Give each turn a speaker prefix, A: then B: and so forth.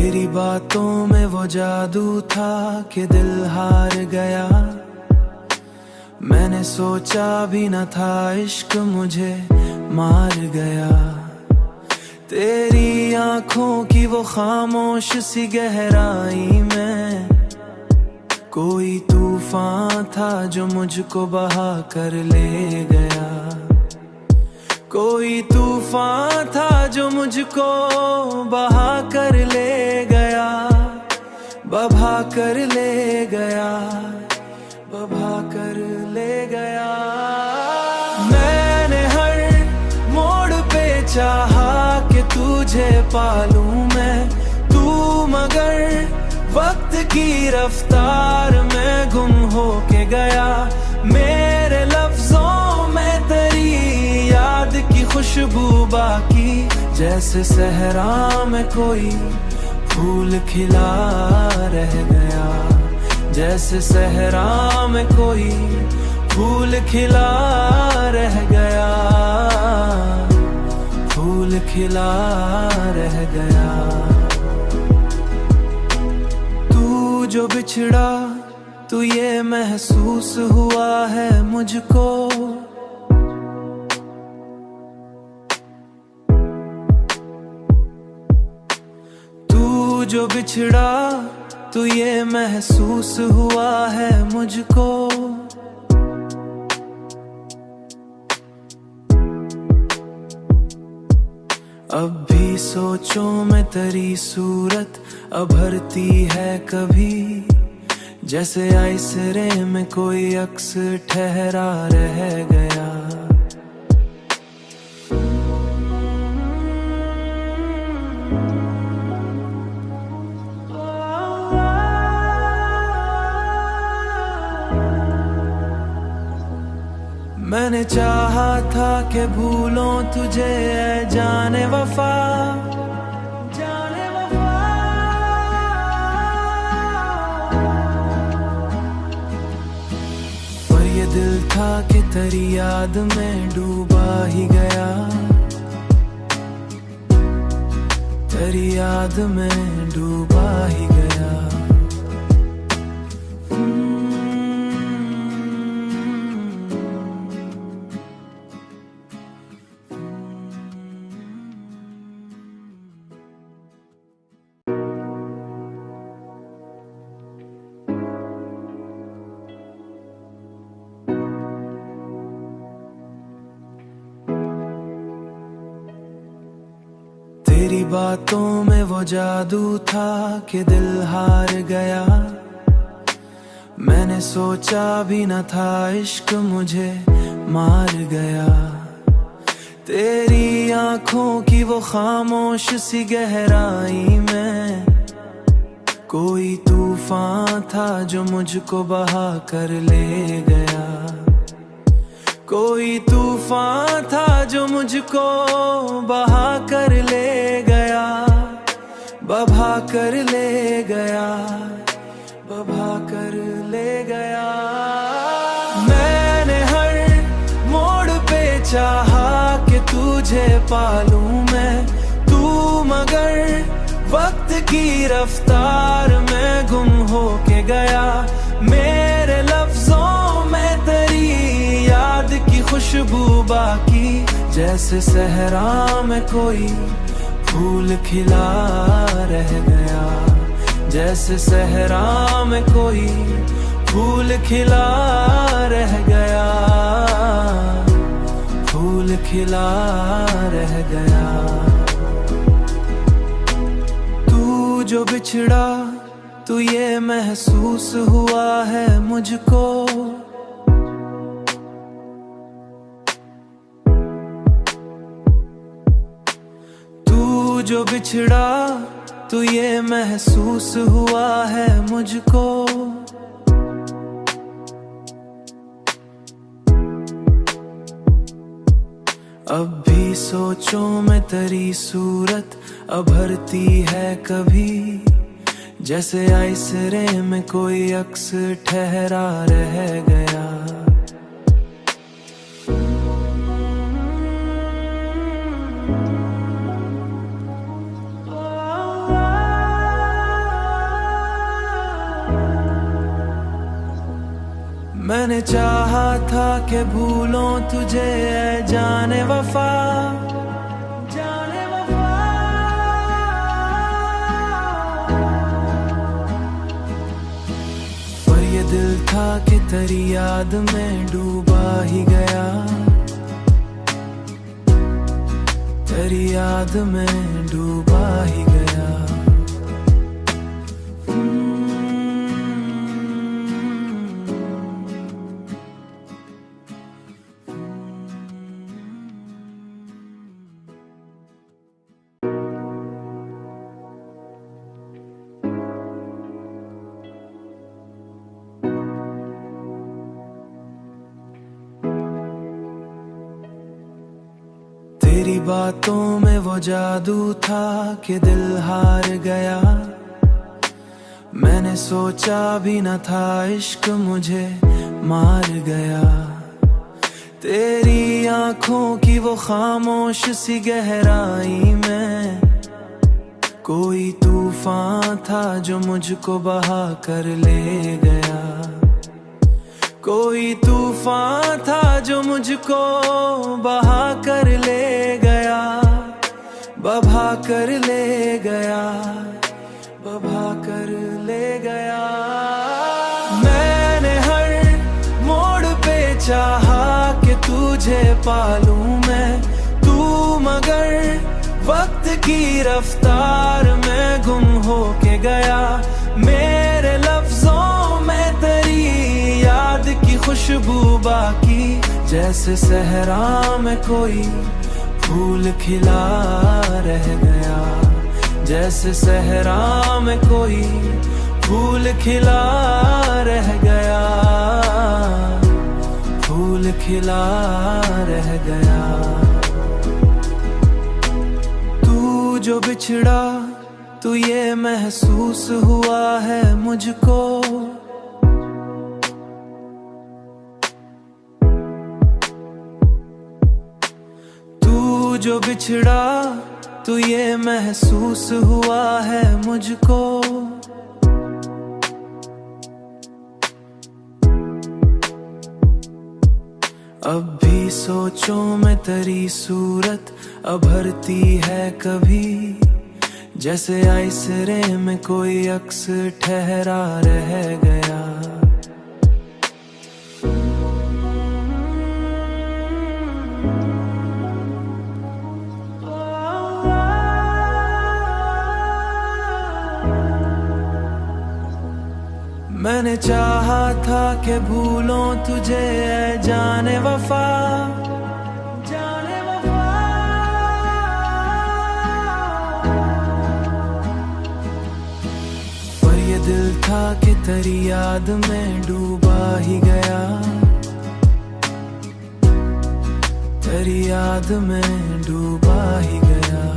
A: तेरी बातों में वो जादू था कि दिल हार गया। मैंने सोचा भी न था इश्क मुझे मार गया। तेरी आंखों की वो खामोश सी गहराई में कोई तूफान था जो मुझको बहा कर ले गया। कोई तूफान था जो मुझको बहा कर ले गया, बहा कर ले गया, बहा कर ले गया। मैंने हर मोड़ पे चाहा कि तुझे पालूं मैं, तू मगर वक्त की रफ्तार में गुम हो के गया। मेरे लफ्जों में तेरी याद की खुशबू बाकी, जैसे सहरा में कोई फूल खिला रह गया। जैसे सहरा में कोई फूल खिला रह गया, फूल खिला रह गया। तू जो बिछड़ा तू ये महसूस हुआ है मुझको। तू जो बिछड़ा तू ये महसूस हुआ है मुझको। अब भी सोचों में तेरी सूरत अभरती है कभी, जैसे आइसरे में कोई अक्स ठहरा रह गया। मैंने चाहा था कि भूलों तुझे ऐ जाने वफा, जाने वफा। पर ये दिल था कि तेरी याद में डूबा ही गया। तेरी याद में डूबा ही गया। तेरी बातों में वो जादू था कि दिल हार गया। मैंने सोचा भी न था इश्क मुझे मार गया। तेरी आंखों की वो खामोश सी गहराई में कोई तूफान था जो मुझको बहा कर ले गया। कोई तूफान था जो मुझको बहा कर ले गया, बहा कर ले गया, बहा कर ले गया। मैंने हर मोड़ पे चाहा कि तुझे पालूं मैं, तू मगर वक्त की रफ्तार में गुम हो के गया। मेरे लफ्जों में तेरी याद की खुशबू बाकी, जैसे सहरा में कोई फूल खिला रह गया। जैसे सहरा में कोई फूल खिला रह गया, फूल खिला रह गया। तू जो बिछड़ा तू ये महसूस हुआ है मुझको। तू जो बिछड़ा तू ये महसूस हुआ है मुझको। अब भी सोचों में तेरी सूरत अभरती है कभी, जैसे आइसरे में कोई अक्स ठहरा रह गया। मैंने चाहा था कि भूलों तुझे ऐ जाने वफा, जाने वफा। पर ये दिल था कि तेरी याद में डूबा ही गया, तेरी याद में डूबा ही गया। तेरी बातों में वो जादू था कि दिल हार गया। मैंने सोचा भी न था इश्क मुझे मार गया। तेरी आंखों की वो खामोश सी गहराई में कोई तूफान था जो मुझको बहा कर ले गया। कोई तूफान था जो मुझको बहा कर ले गया, बहा कर ले गया, बहा कर ले गया। मैंने हर मोड़ पे चाहा कि तुझे पालूं मैं, तू मगर वक्त की रफ्तार में गुम हो के गया। मेरे लफ्जों में तेरी याद की खुशबू बाकी, जैसे सहरा में कोई फूल खिला रह गया। जैसे सहरा में कोई फूल खिला रह गया, फूल खिला रह गया। तू जो बिछड़ा तो ये महसूस हुआ है मुझको, तू जो बिछड़ा तो ये महसूस हुआ है मुझको। अब भी सोचों में तेरी सूरत अभरती है कभी, जैसे आइसरे में कोई अक्स ठहरा रह गया। मैंने चाहा था कि भूलों तुझे ऐ जाने वफा, जाने वफा। पर ये दिल था कि तेरी याद में डूबा ही गया, तेरी याद में डूबा ही गया।